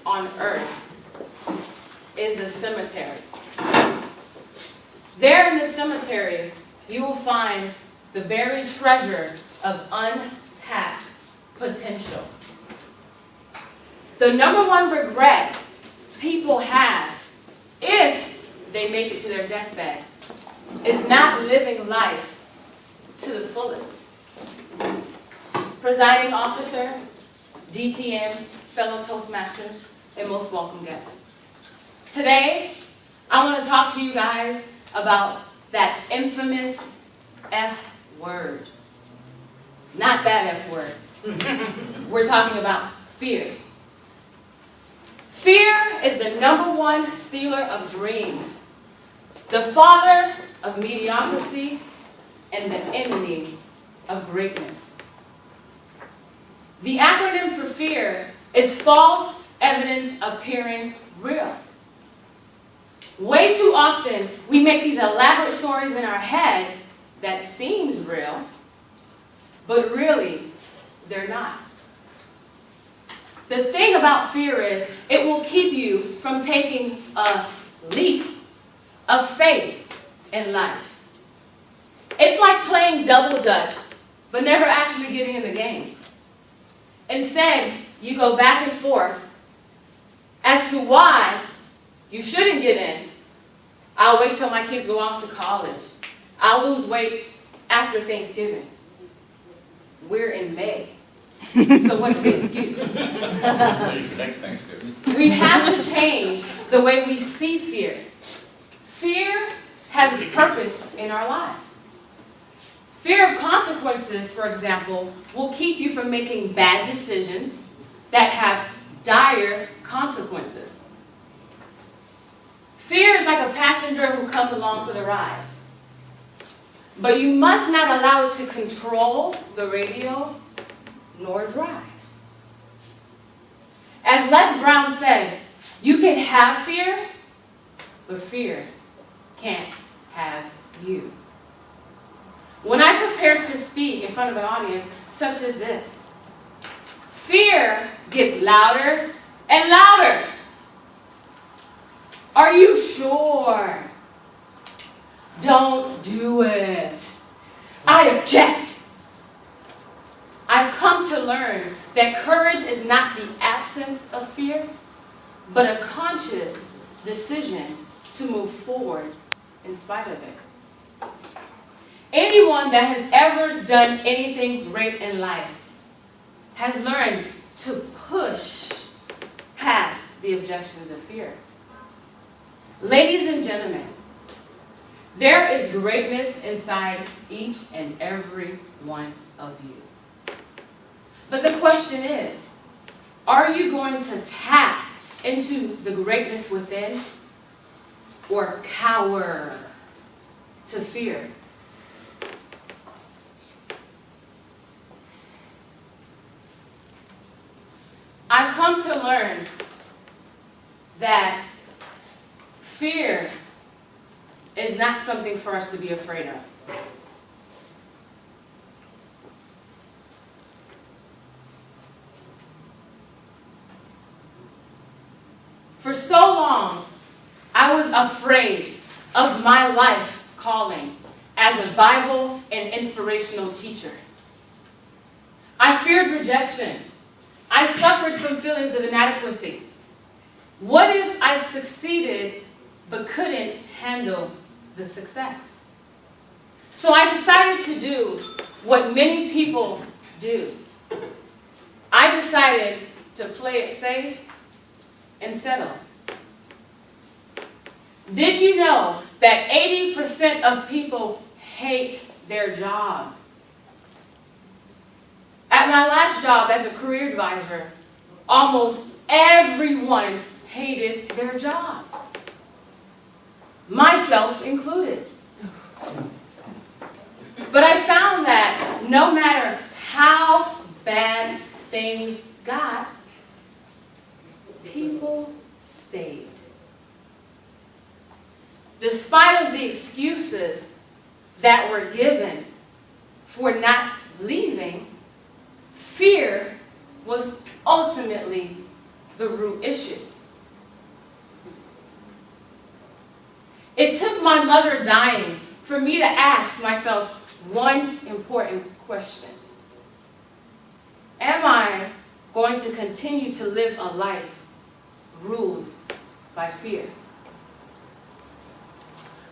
on earth is the cemetery. There in the cemetery, you will find the buried treasure of untapped potential. The number one regret people have if they make it to their deathbed is not living life to the fullest. Presiding officer, DTMs, fellow Toastmasters, and most welcome guests. Today, I want to talk to you guys about that infamous F word. Not that F word. We're talking about fear. Fear is the number one stealer of dreams, the father of mediocrity, and the enemy of greatness. The acronym for fear is false evidence appearing real. Way too often, we make these elaborate stories in our head that seems real, but really, they're not. The thing about fear is it will keep you from taking a leap of faith in life. It's like playing double dutch, but never actually getting in the game. Instead, you go back and forth as to why you shouldn't get in. I'll wait till my kids go off to college. I'll lose weight after Thanksgiving. We're in May. So what's the excuse? Ready for next Thanksgiving. We have to change the way we see fear. Fear has its purpose in our lives. Fear of consequences, for example, will keep you from making bad decisions that have dire consequences. Fear is like a passenger who comes along for the ride. But you must not allow it to control the radio nor drive. As Les Brown said, you can have fear, but fear can't have you. When I prepare to speak in front of an audience such as this, fear gets louder and louder. Are you sure? Don't do it. I object. I've come to learn that courage is not the absence of fear, but a conscious decision to move forward in spite of it. Anyone that has ever done anything great in life has learned to push past the objections of fear. Ladies and gentlemen, there is greatness inside each and every one of you. But the question is, are you going to tap into the greatness within or cower to fear? I've come to learn that fear is not something for us to be afraid of. For so long, I was afraid of my life calling as a Bible and inspirational teacher. I feared rejection. I suffered from feelings of inadequacy. What if I succeeded but couldn't handle the success? So I decided to do what many people do. I decided to play it safe and settle. Did you know that 80% of people hate their job? At my last job as a career advisor, almost everyone hated their job, myself included. But I found that no matter how bad things got, people stayed. Despite of the excuses that were given for not leaving, fear was ultimately the root issue. It took my mother dying for me to ask myself one important question. Am I going to continue to live a life ruled by fear?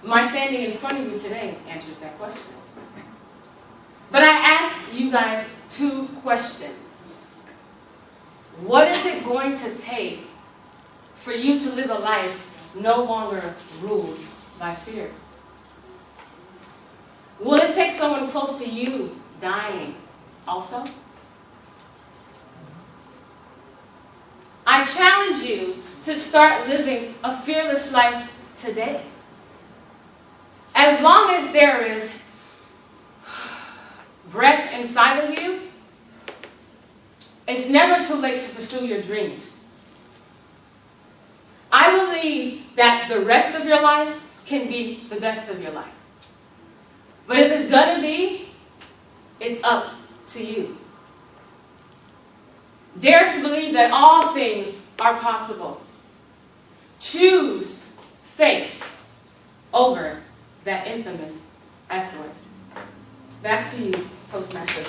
My standing in front of you today answers that question. But I ask you guys two questions. What is it going to take for you to live a life no longer ruled by fear? Will it take someone close to you dying also? I challenge you to start living a fearless life today. As long as there is breath inside of you, it's never too late to pursue your dreams. I believe that the rest of your life can be the best of your life. But if it's gonna be, it's up to you. Dare to believe that all things are possible. Choose faith over that infamous F word. Back to you, Postmaster.